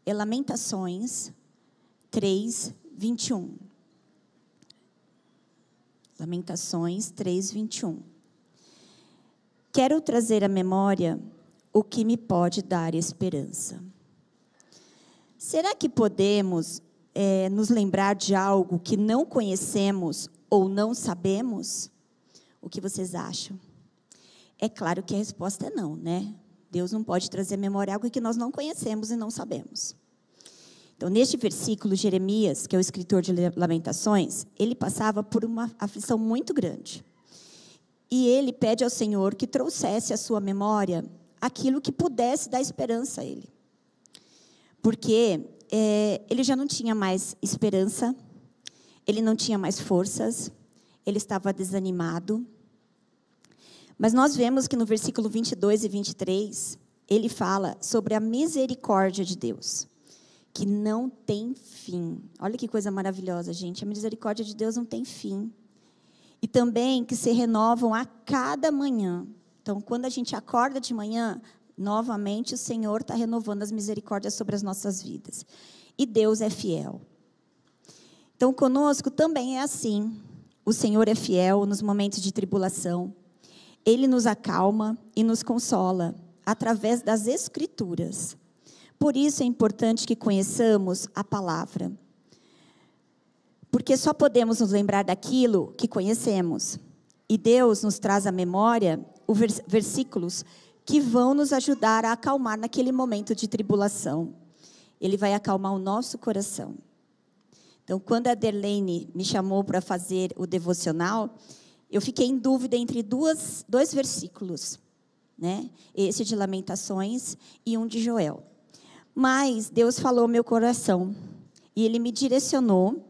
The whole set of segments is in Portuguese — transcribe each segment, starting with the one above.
é Lamentações 3, 21. Lamentações 3, 21. Quero trazer à memória o que me pode dar esperança. Será que podemos nos lembrar de algo que não conhecemos ou não sabemos? O que vocês acham? É claro que a resposta é não, né? Deus não pode trazer à memória algo que nós não conhecemos e não sabemos. Então, neste versículo, Jeremias, que é o escritor de Lamentações, ele passava por uma aflição muito grande. E ele pede ao Senhor que trouxesse à sua memória aquilo que pudesse dar esperança a ele. Porque ele já não tinha mais esperança, ele não tinha mais forças, ele estava desanimado. Mas nós vemos que no versículo 22 e 23, ele fala sobre a misericórdia de Deus, que não tem fim. Olha que coisa maravilhosa, gente. A misericórdia de Deus não tem fim. E também que se renovam a cada manhã. Então, quando a gente acorda de manhã, novamente o Senhor está renovando as misericórdias sobre as nossas vidas. E Deus é fiel. Então, conosco também é assim. O Senhor é fiel nos momentos de tribulação. Ele nos acalma e nos consola através das Escrituras. Por isso é importante que conheçamos a palavra. Porque só podemos nos lembrar daquilo que conhecemos. E Deus nos traz à memória os versículos que vão nos ajudar a acalmar naquele momento de tribulação. Ele vai acalmar o nosso coração. Então, quando a Derlene me chamou para fazer o devocional, eu fiquei em dúvida entre dois versículos, né? Esse de Lamentações e um de Joel. Mas Deus falou ao meu coração e Ele me direcionou.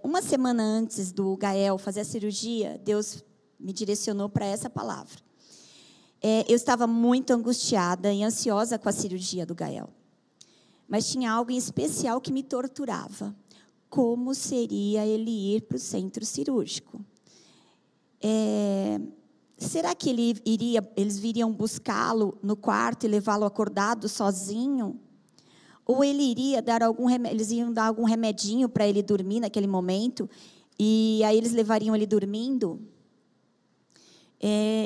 Uma semana antes do Gael fazer a cirurgia, Deus me direcionou para essa palavra. Eu estava muito angustiada e ansiosa com a cirurgia do Gael. Mas tinha algo em especial que me torturava. Como seria ele ir para o centro cirúrgico? Será que eles viriam buscá-lo no quarto e levá-lo acordado sozinho? Ou ele iria dar eles iam dar algum remedinho para ele dormir naquele momento, e aí eles levariam ele dormindo?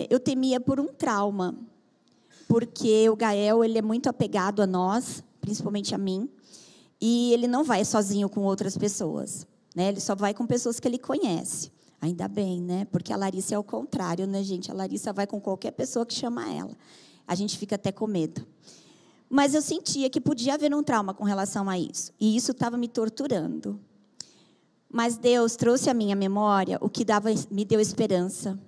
Eu temia por um trauma, porque o Gael ele é muito apegado a nós, principalmente a mim, e ele não vai sozinho com outras pessoas, né? Ele só vai com pessoas que ele conhece. Ainda bem, né? Porque a Larissa é o contrário, né, gente? A Larissa vai com qualquer pessoa que chama ela. A gente fica até com medo. Mas eu sentia que podia haver um trauma com relação a isso. E isso estava me torturando. Mas Deus trouxe à minha memória o que me deu esperança.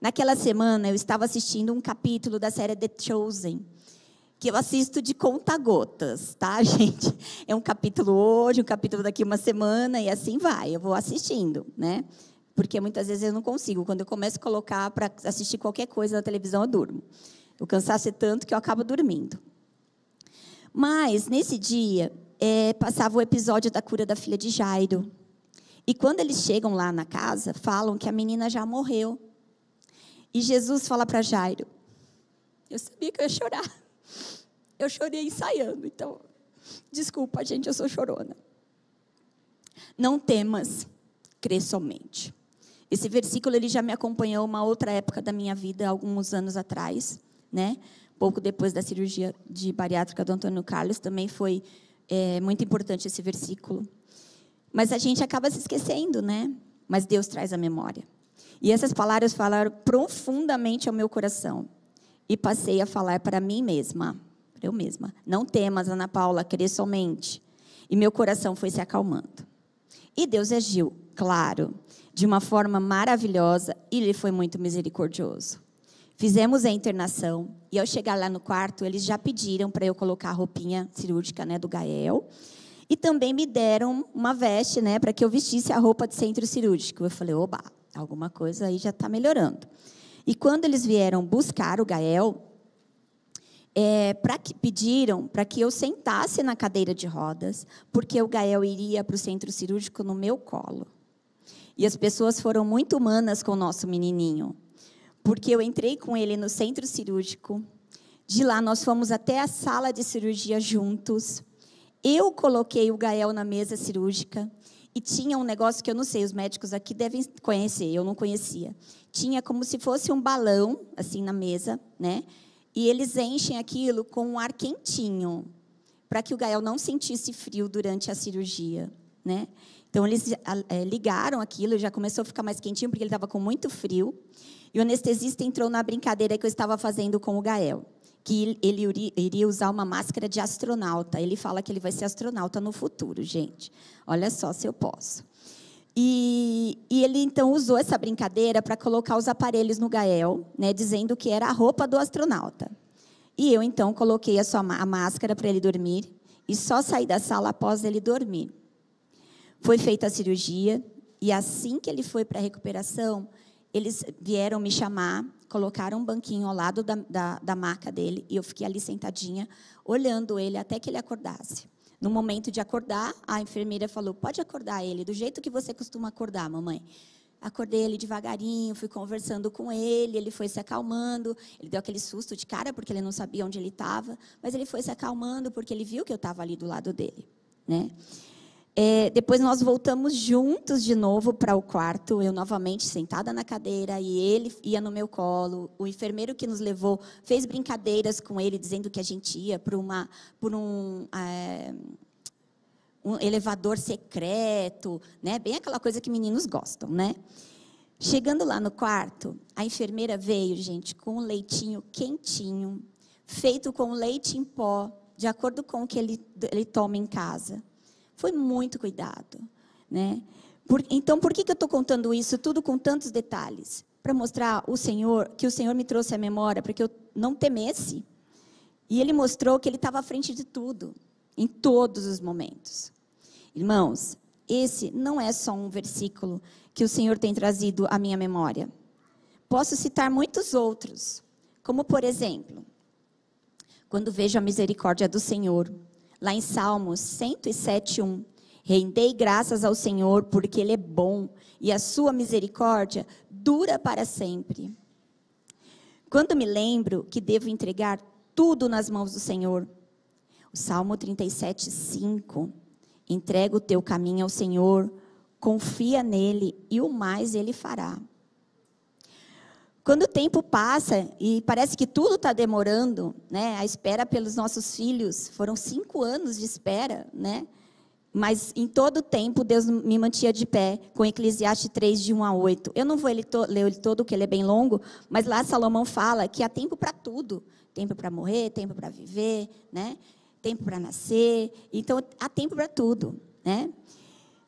Naquela semana, eu estava assistindo um capítulo da série The Chosen, que eu assisto de conta-gotas, tá, gente? É um capítulo hoje, um capítulo daqui uma semana, e assim vai. Eu vou assistindo, né? Porque muitas vezes eu não consigo. Quando eu começo a colocar para assistir qualquer coisa na televisão, eu durmo. O cansaço é tanto que eu acabo dormindo. Mas, nesse dia, passava o episódio da cura da filha de Jairo. E quando eles chegam lá na casa, falam que a menina já morreu. E Jesus fala para Jairo: eu sabia que eu ia chorar. Eu chorei ensaiando, então, desculpa, gente, eu sou chorona. Não temas, crê somente. Esse versículo ele já me acompanhou uma outra época da minha vida, alguns anos atrás, né? Pouco depois da cirurgia de bariátrica do Antônio Carlos, também foi muito importante esse versículo. Mas a gente acaba se esquecendo, né? Mas Deus traz a memória. E essas palavras falaram profundamente ao meu coração. E passei a falar para mim mesma, para eu mesma: não temas, Ana Paula, crê somente. E meu coração foi se acalmando. E Deus agiu, claro, de uma forma maravilhosa, e Ele foi muito misericordioso. Fizemos a internação, e ao chegar lá no quarto, eles já pediram para eu colocar a roupinha cirúrgica, né, do Gael, e também me deram uma veste, né, para que eu vestisse a roupa de centro cirúrgico. Eu falei: oba, alguma coisa aí já está melhorando. E quando eles vieram buscar o Gael, pediram para que eu sentasse na cadeira de rodas, porque o Gael iria para o centro cirúrgico no meu colo. E as pessoas foram muito humanas com o nosso menininho, porque eu entrei com ele no centro cirúrgico. De lá nós fomos até a sala de cirurgia juntos. Eu coloquei o Gael na mesa cirúrgica e tinha um negócio que eu não sei, os médicos aqui devem conhecer, eu não conhecia. Tinha como se fosse um balão, assim, na mesa, né? E eles enchem aquilo com um ar quentinho, para que o Gael não sentisse frio durante a cirurgia, né? Então, eles ligaram aquilo, já começou a ficar mais quentinho, porque ele estava com muito frio. E o anestesista entrou na brincadeira que eu estava fazendo com o Gael, que ele iria usar uma máscara de astronauta. Ele fala que ele vai ser astronauta no futuro, gente. Olha só se eu posso. E ele, então, usou essa brincadeira para colocar os aparelhos no Gael, né, dizendo que era a roupa do astronauta. E eu, então, coloquei a máscara para ele dormir e só saí da sala após ele dormir. Foi feita a cirurgia e, assim que ele foi para a recuperação, eles vieram me chamar, colocaram um banquinho ao lado da maca dele e eu fiquei ali sentadinha, olhando ele até que ele acordasse. No momento de acordar, a enfermeira falou, pode acordar ele, do jeito que você costuma acordar, mamãe. Acordei ele devagarinho, fui conversando com ele, ele foi se acalmando, ele deu aquele susto de cara, porque ele não sabia onde ele estava, mas ele foi se acalmando, porque ele viu que eu estava ali do lado dele, né? Depois nós voltamos juntos de novo para o quarto, eu novamente sentada na cadeira e ele ia no meu colo. O enfermeiro que nos levou fez brincadeiras com ele, dizendo que a gente ia por um elevador secreto, né? Bem aquela coisa que meninos gostam, né? Chegando lá no quarto, a enfermeira veio, gente, com um leitinho quentinho, feito com leite em pó, de acordo com o que ele toma em casa. Foi muito cuidado, né? Então, por que eu estou contando isso tudo com tantos detalhes? Para mostrar que o Senhor me trouxe à memória, para que eu não temesse. E Ele mostrou que Ele estava à frente de tudo, em todos os momentos. Irmãos, esse não é só um versículo que o Senhor tem trazido à minha memória. Posso citar muitos outros, como, por exemplo, quando vejo a misericórdia do Senhor, lá em Salmos 107:1, rendei graças ao Senhor porque Ele é bom e a sua misericórdia dura para sempre. Quando me lembro que devo entregar tudo nas mãos do Senhor, o Salmo 37:5, entrega o teu caminho ao Senhor, confia nele e o mais Ele fará. Quando o tempo passa e parece que tudo está demorando, né? A espera pelos nossos filhos, foram 5 anos de espera, né? Mas em todo o tempo Deus me mantinha de pé, com Eclesiastes 3, de 1-8. Eu não vou ler ele todo, porque ele é bem longo, mas lá Salomão fala que há tempo para tudo. Tempo para morrer, tempo para viver, né? Tempo para nascer. Então, há tempo para tudo, né?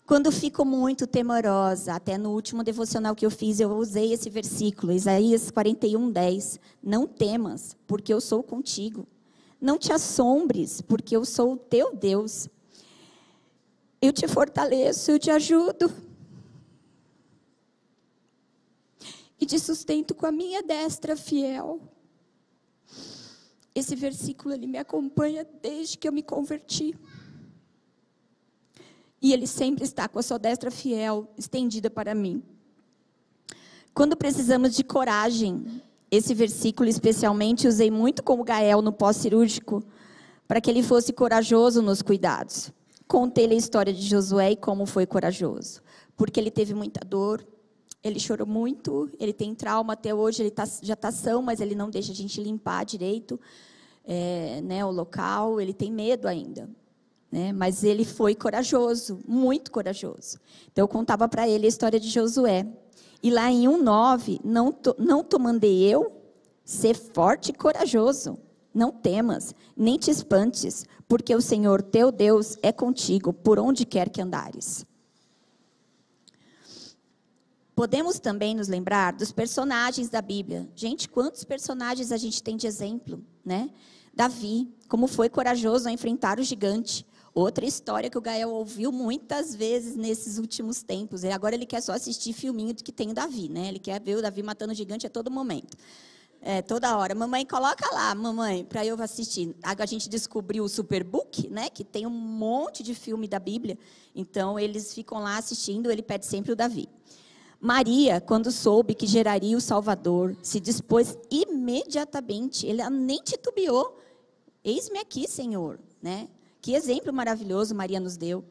Quando fico muito temorosa, até no último devocional que eu fiz, eu usei esse versículo, Isaías 41:10. Não temas, porque eu sou contigo. Não te assombres, porque eu sou o teu Deus. Eu te fortaleço, eu te ajudo. E te sustento com a minha destra fiel. Esse versículo, ele me acompanha desde que eu me converti. E Ele sempre está com a sua destra fiel, estendida para mim. Quando precisamos de coragem, esse versículo especialmente usei muito com o Gael no pós-cirúrgico, para que ele fosse corajoso nos cuidados. Contei-lhe a história de Josué e como foi corajoso. Porque ele teve muita dor, ele chorou muito, ele tem trauma até hoje, ele já está são, mas ele não deixa a gente limpar direito o local, ele tem medo ainda. Mas ele foi corajoso, muito corajoso. Então, eu contava para ele a história de Josué. E lá em 1:9, não te mandei eu ser forte e corajoso. Não temas, nem te espantes, porque o Senhor teu Deus é contigo, por onde quer que andares. Podemos também nos lembrar dos personagens da Bíblia. Gente, quantos personagens a gente tem de exemplo, né? Davi, como foi corajoso a enfrentar o gigante. Outra história que o Gael ouviu muitas vezes nesses últimos tempos. Agora ele quer só assistir filminho que tem o Davi, né? Ele quer ver o Davi matando o gigante a todo momento. Toda hora. Mamãe, coloca lá, mamãe, para eu assistir. A gente descobriu o Superbook, né? Que tem um monte de filme da Bíblia. Então, eles ficam lá assistindo, ele pede sempre o Davi. Maria, quando soube que geraria o Salvador, se dispôs imediatamente. Ela nem titubeou. Eis-me aqui, Senhor, né? Que exemplo maravilhoso Maria nos deu.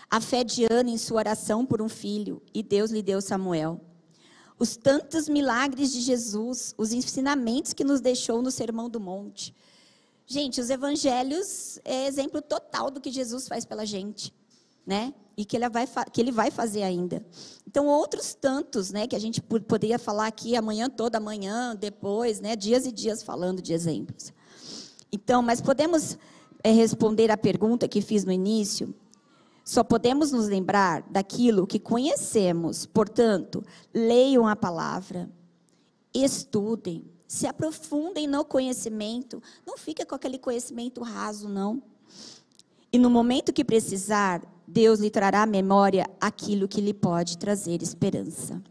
A fé de Ana em sua oração por um filho, e Deus lhe deu Samuel. Os tantos milagres de Jesus, os ensinamentos que nos deixou no Sermão do Monte. Gente, os evangelhos é exemplo total do que Jesus faz pela gente, né? E que ele vai fazer ainda. Então, outros tantos, né, que a gente poderia falar aqui toda amanhã, depois, né, dias e dias falando de exemplos. Então, mas podemos responder a pergunta que fiz no início? Só podemos nos lembrar daquilo que conhecemos. Portanto, leiam a palavra, estudem, se aprofundem no conhecimento. Não fica com aquele conhecimento raso, não. E no momento que precisar, Deus lhe trará à memória aquilo que lhe pode trazer esperança.